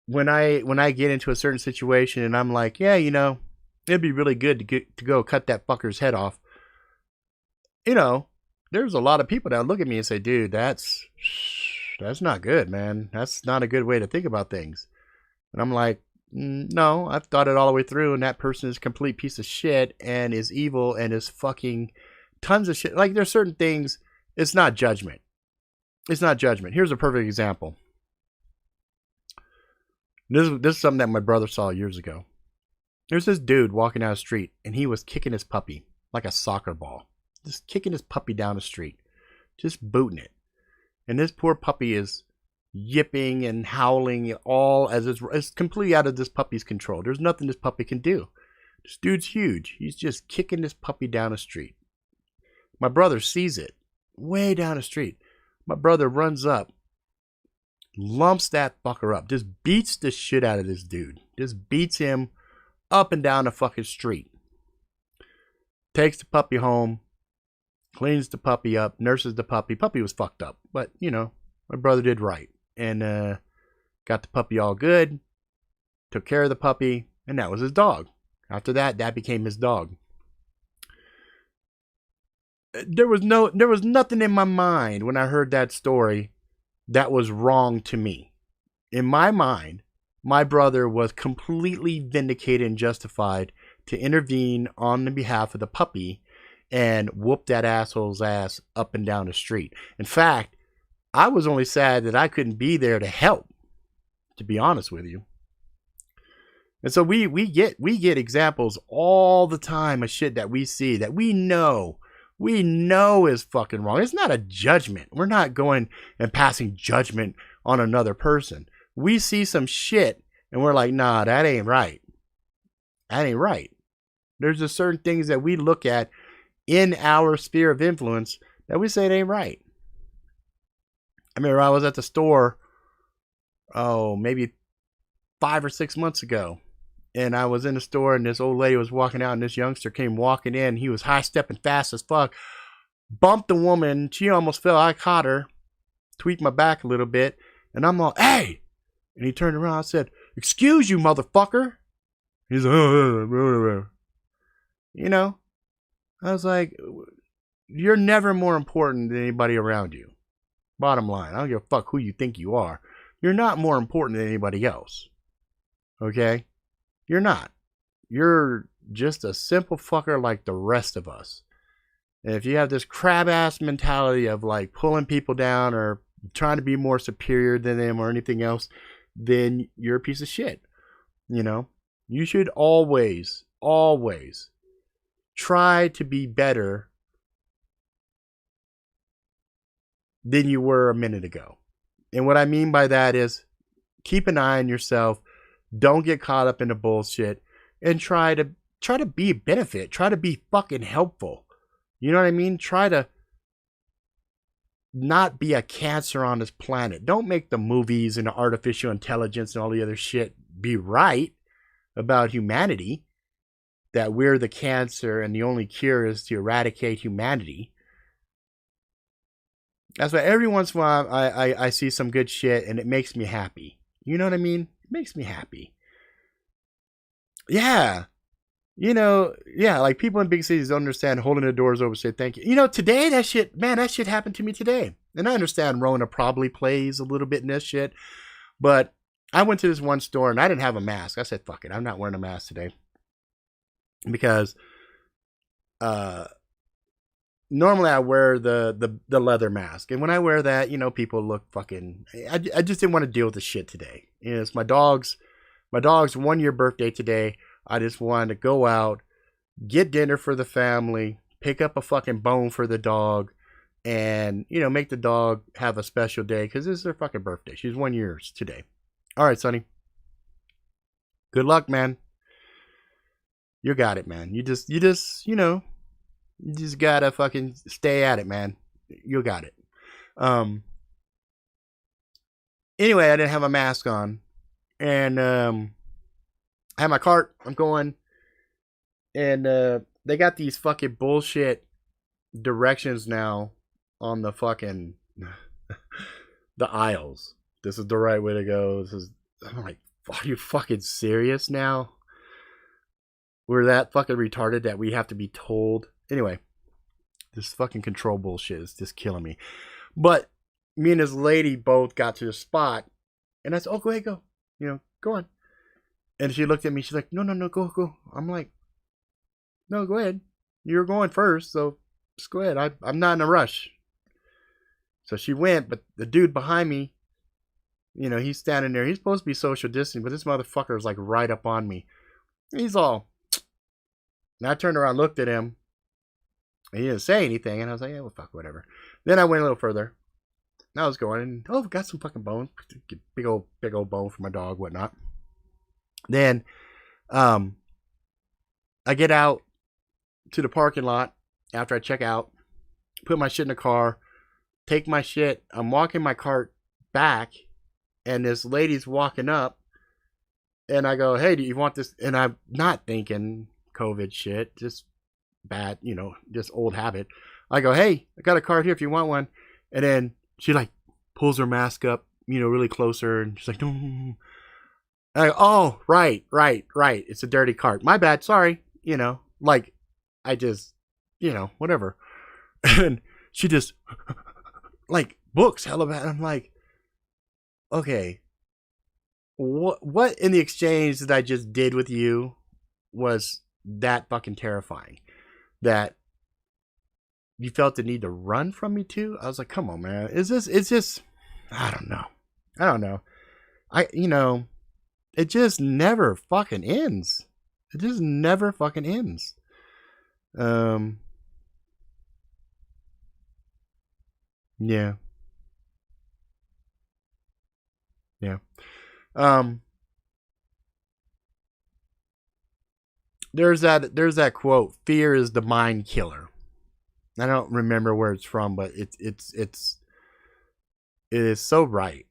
when I get into a certain situation and I'm like, yeah, it'd be really good to go cut that fucker's head off. There's a lot of people that look at me and say, dude, that's not good, man. That's not a good way to think about things. And I'm like, no, I've thought it all the way through, and that person is a complete piece of shit and is evil and is fucking tons of shit. Like, there's certain things, it's not judgment. It's not judgment. Here's a perfect example. This is something that my brother saw years ago. There's this dude walking down the street, and he was kicking his puppy like a soccer ball. Just kicking his puppy down the street. Just booting it. And this poor puppy is yipping and howling all as it's completely out of this puppy's control. There's nothing this puppy can do. This dude's huge. He's just kicking this puppy down the street. My brother sees it way down the street. My brother runs up, lumps that fucker up, just beats the shit out of this dude. Just beats him up and down the fucking street. Takes the puppy home, cleans the puppy up, nurses the puppy. Puppy was fucked up, but my brother did right. And got the puppy all good, took care of the puppy, and that was his dog. After that became his dog. There was nothing in my mind when I heard that story that was wrong to me. In my mind, my brother was completely vindicated and justified to intervene on the behalf of the puppy and whoop that asshole's ass up and down the street. In fact, I was only sad that I couldn't be there to help, to be honest with you. And so we get examples all the time of shit that we see that we know is fucking wrong. It's not a judgment. We're not going and passing judgment on another person. We see some shit and we're like, nah, that ain't right. That ain't right. There's just certain things that we look at in our sphere of influence that we say it ain't right. I remember I was at the store, maybe 5 or 6 months ago. And I was in the store, and this old lady was walking out, and this youngster came walking in. He was high stepping fast as fuck. Bumped the woman. She almost fell. I caught her. Tweaked my back a little bit. And I'm all, hey! And he turned around and said, excuse you, motherfucker. He's like, oh. You know, I was like, you're never more important than anybody around you. Bottom line, I don't give a fuck who you think you are. You're not more important than anybody else. Okay? You're not. You're just a simple fucker like the rest of us. And if you have this crab ass mentality of like pulling people down or trying to be more superior than them or anything else, then you're a piece of shit. You know? You should always try to be better than you were a minute ago. And what I mean by that is keep an eye on yourself. Don't get caught up in the bullshit and try to be a benefit. Try to be fucking helpful. You know what I mean? Try to not be a cancer on this planet. Don't make the movies and the artificial intelligence and all the other shit be right about humanity. That we're the cancer and the only cure is to eradicate humanity. That's why every once in a while I see some good shit and it makes me happy. You know what I mean? It makes me happy. Yeah. You know, yeah, like people in big cities don't understand holding the doors open, say thank you. You know, today that shit happened to me today. And I understand Rona probably plays a little bit in this shit. But I went to this one store and I didn't have a mask. I said, fuck it, I'm not wearing a mask today. Because normally I wear the leather mask. And when I wear that, you know, people look fucking... I just didn't want to deal with the shit today. You know, it's my dog's 1 year birthday today. I just wanted to go out, get dinner for the family, pick up a fucking bone for the dog, and, you know, make the dog have a special day because this is her fucking birthday. She's 1 year today. All right, Sonny. Good luck, man. You got it, man. You just, you know, you just gotta fucking stay at it, man. You got it. Anyway, I didn't have a mask on. And, I have my cart. I'm going. And, they got these fucking bullshit directions now on the fucking, the aisles. This is the right way to go. I'm like, are you fucking serious now? We're that fucking retarded that we have to be told. Anyway, this fucking control bullshit is just killing me. But me and this lady both got to the spot. And I said, oh, go ahead, go. You know, go on. And she looked at me. She's like, no, go. I'm like, no, go ahead. You're going first, so just go ahead. I'm not in a rush. So she went, but the dude behind me, you know, he's standing there. He's supposed to be social distancing, but this motherfucker is like right up on me. He's all... And I turned around, looked at him, and he didn't say anything. And I was like, yeah, well, fuck, whatever. Then I went a little further. And I was going, and oh, got some fucking bones. Big old bone for my dog, whatnot. Then, I get out to the parking lot after I check out, put my shit in the car, take my shit. I'm walking my cart back, and this lady's walking up, and I go, hey, do you want this? And I'm not thinking COVID shit, just bad, you know, just old habit. I go, hey, I got a card here if you want one. And then she like pulls her mask up, you know, really closer, and she's like, no. I go, oh, right. It's a dirty cart. My bad, sorry. You know, like, I just, you know, whatever. And she just, like, books hella bad. I'm like, okay, what in the exchange that I just did with you was that fucking terrifying that you felt the need to run from me too? I was like, come on, man. It's just, I don't know. You know, it just never fucking ends. It just never fucking ends. Yeah. There's that quote, fear is the mind killer. I don't remember where it's from, but it is so right.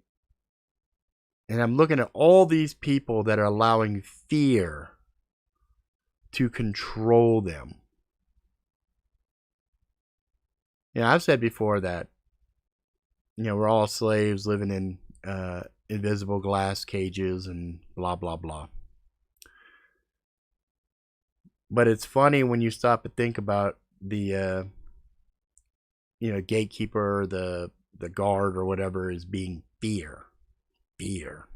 And I'm looking at all these people that are allowing fear to control them. I've said before that, we're all slaves living in invisible glass cages and blah, blah, blah. But it's funny when you stop and think about the, gatekeeper, the guard or whatever is being fear. Fear.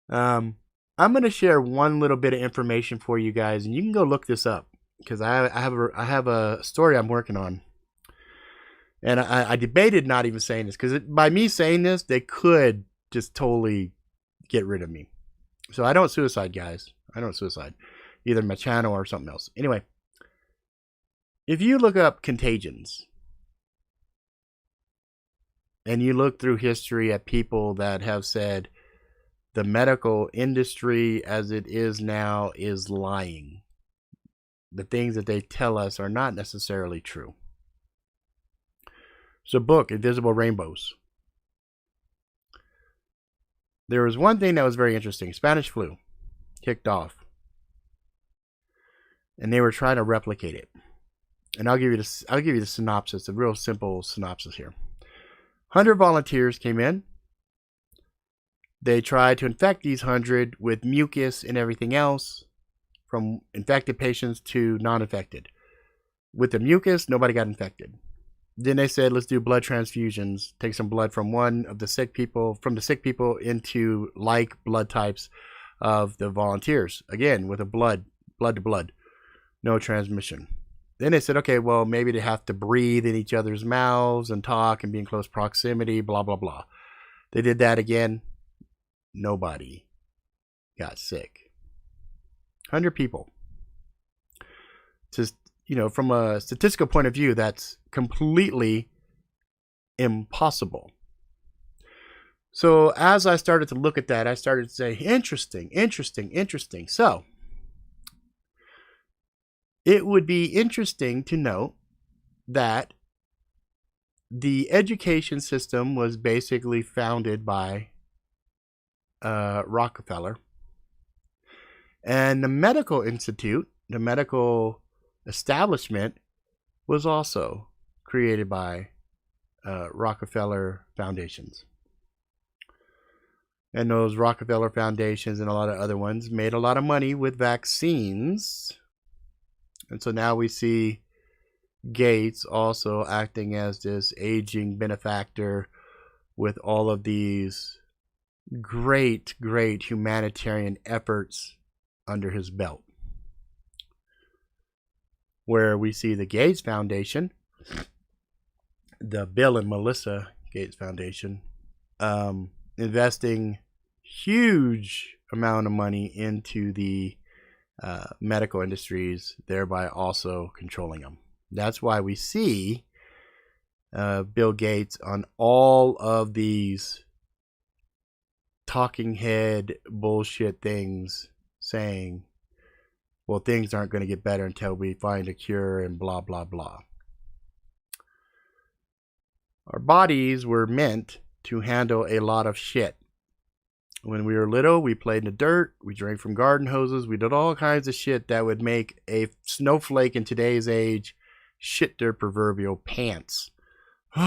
I'm going to share one little bit of information for you guys, and you can go look this up because I have a story I'm working on. And I debated not even saying this because by me saying this, they could just totally get rid of me. So I don't suicide, guys. I don't suicide. Either my channel or something else. Anyway, if you look up contagions and you look through history at people that have said the medical industry as it is now is lying, the things that they tell us are not necessarily true. So book, Invisible Rainbows. There was one thing that was very interesting. Spanish flu kicked off. And they were trying to replicate it. And I'll give you the synopsis, a real simple synopsis here. 100 volunteers came in. They tried to infect these 100 with mucus and everything else, from infected patients to non-infected. With the mucus, nobody got infected. Then they said, let's do blood transfusions. Take some blood from the sick people into like blood types of the volunteers. Again, with a blood to blood, no transmission. Then they said, okay, well, maybe they have to breathe in each other's mouths and talk and be in close proximity, blah, blah, blah. They did that again. Nobody got sick. 100 people. Just, from a statistical point of view, that's completely impossible. So as I started to look at that, I started to say, interesting. So it would be interesting to note that the education system was basically founded by Rockefeller. And the medical institute, the medical establishment, was also created by Rockefeller foundations. And those Rockefeller foundations and a lot of other ones made a lot of money with vaccines. And so now we see Gates also acting as this aging benefactor with all of these great humanitarian efforts under his belt. Where we see the Gates Foundation, the Bill and Melinda Gates Foundation, investing huge amount of money into the medical industries, thereby also controlling them. That's why we see Bill Gates on all of these talking head bullshit things saying, well, things aren't going to get better until we find a cure and blah, blah, blah. Our bodies were meant to handle a lot of shit. When we were little, we played in the dirt, we drank from garden hoses, we did all kinds of shit that would make a snowflake in today's age shit their proverbial pants. We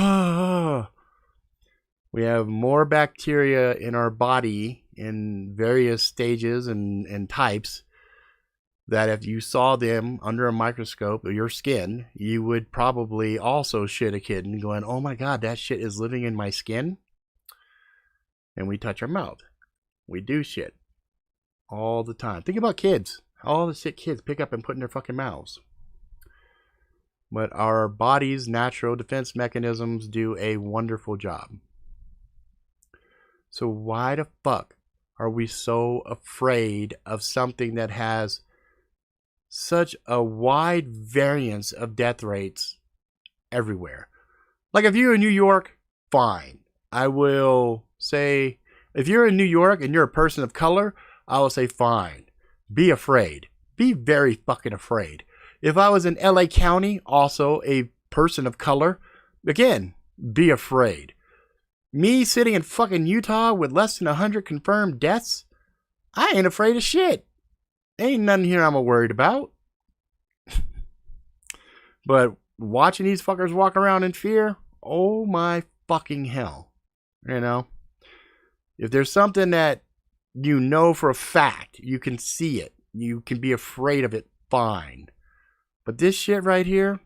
have more bacteria in our body in various stages and types that if you saw them under a microscope of your skin, you would probably also shit a kitten going, oh my God, that shit is living in my skin. And we touch our mouth. We do shit all the time. Think about kids. All the shit kids pick up and put in their fucking mouths. But our body's natural defense mechanisms do a wonderful job. So why the fuck are we so afraid of something that has such a wide variance of death rates everywhere? Like if you're in New York, fine. I will say, if you're in New York and you're a person of color, I will say fine. Be afraid. Be very fucking afraid. If I was in LA County, also a person of color, again, be afraid. Me sitting in fucking Utah with less than 100 confirmed deaths, I ain't afraid of shit. Ain't nothing here I'm worried about. But watching these fuckers walk around in fear, oh my fucking hell. You know? If there's something that you know for a fact, you can see it, you can be afraid of it, fine. But this shit right here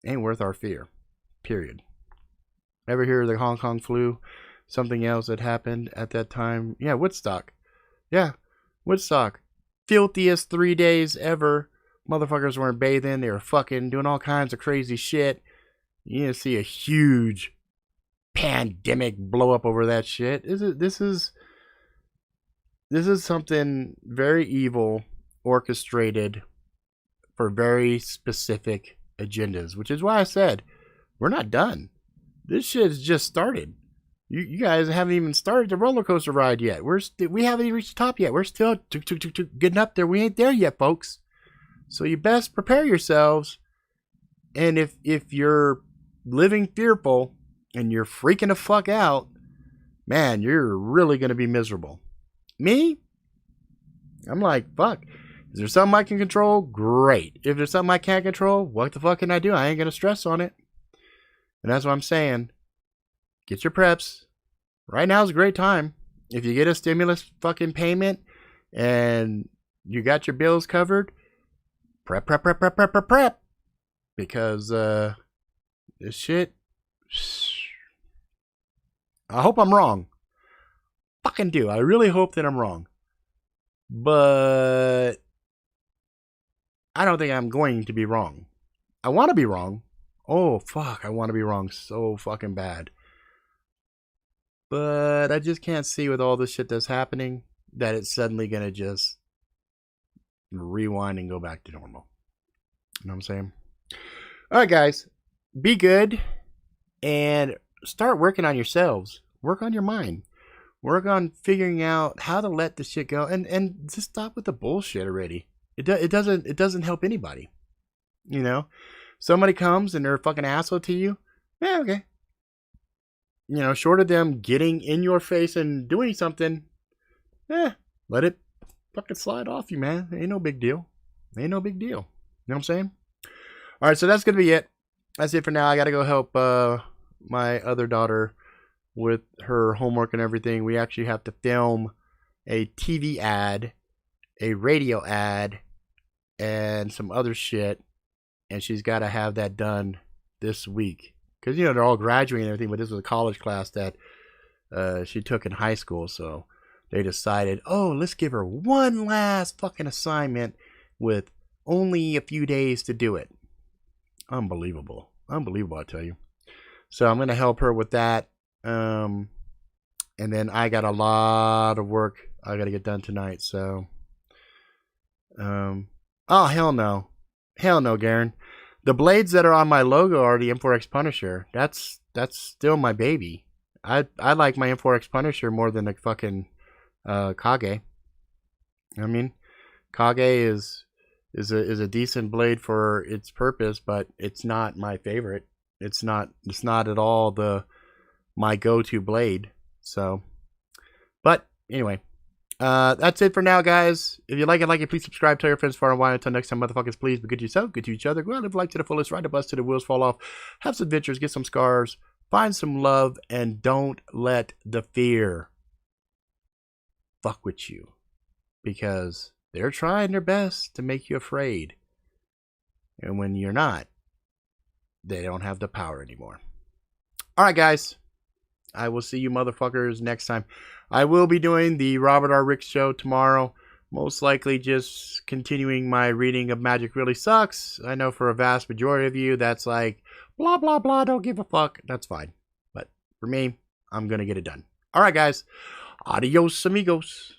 ain't worth our fear. Period. Ever hear of the Hong Kong flu? Something else that happened at that time? Yeah, Woodstock. Yeah, Woodstock. Filthiest 3 days ever. Motherfuckers weren't bathing. They were fucking doing all kinds of crazy shit. You gonna see a huge pandemic blow up over that shit. This is something very evil, orchestrated for very specific agendas, which is why I said we're not done. This shit has just started. You guys haven't even started the roller coaster ride yet. We haven't even reached the top yet. We're still getting up there. We ain't there yet, folks. So you best prepare yourselves. And if you're living fearful and you're freaking the fuck out, man, you're really going to be miserable. Me? I'm like, fuck. Is there something I can control? Great. If there's something I can't control, what the fuck can I do? I ain't going to stress on it. And that's what I'm saying. Get your preps. Right now is a great time. If you get a stimulus fucking payment and you got your bills covered, prep. Because this shit, I hope I'm wrong. Fucking do. I really hope that I'm wrong. But I don't think I'm going to be wrong. I want to be wrong. Oh, fuck. I want to be wrong so fucking bad. But I just can't see with all this shit that's happening that it's suddenly going to just rewind and go back to normal. You know what I'm saying? All right, guys. Be good and start working on yourselves. Work on your mind. Work on figuring out how to let this shit go and just stop with the bullshit already. It doesn't help anybody. You know? Somebody comes and they're a fucking asshole to you. Yeah, okay. You know, short of them getting in your face and doing something, let it fucking slide off you, man. Ain't no big deal. Ain't no big deal. You know what I'm saying? All right, so that's going to be it. That's it for now. I got to go help my other daughter with her homework and everything. We actually have to film a TV ad, a radio ad, and some other shit. And she's got to have that done this week. Because, you know, they're all graduating and everything, but this was a college class that she took in high school. So they decided, oh, let's give her one last fucking assignment with only a few days to do it. Unbelievable. Unbelievable, I tell you. So I'm going to help her with that. And then I got a lot of work I got to get done tonight. So, oh, hell no. Hell no, Garen. The blades that are on my logo are the M4X Punisher. That's still my baby. I like my M4X Punisher more than the fucking Kage. I mean, Kage is a decent blade for its purpose, but it's not my favorite. It's not at all my go-to blade. So, but anyway, that's it for now, guys. If you like it, please subscribe, tell your friends far and wide. Until next time, motherfuckers, please be good to yourself, good to each other. Go out, live life to the fullest, ride the bus till the wheels fall off, have some adventures, get some scars, find some love, and don't let the fear fuck with you, because they're trying their best to make you afraid. And when you're not, they don't have the power anymore. All right, guys. I will see you motherfuckers next time. I will be doing the Robert R. Ricks show tomorrow. Most likely just continuing my reading of Magic Really Sucks. I know for a vast majority of you, that's like, blah, blah, blah, don't give a fuck. That's fine. But for me, I'm going to get it done. All right, guys. Adios, amigos.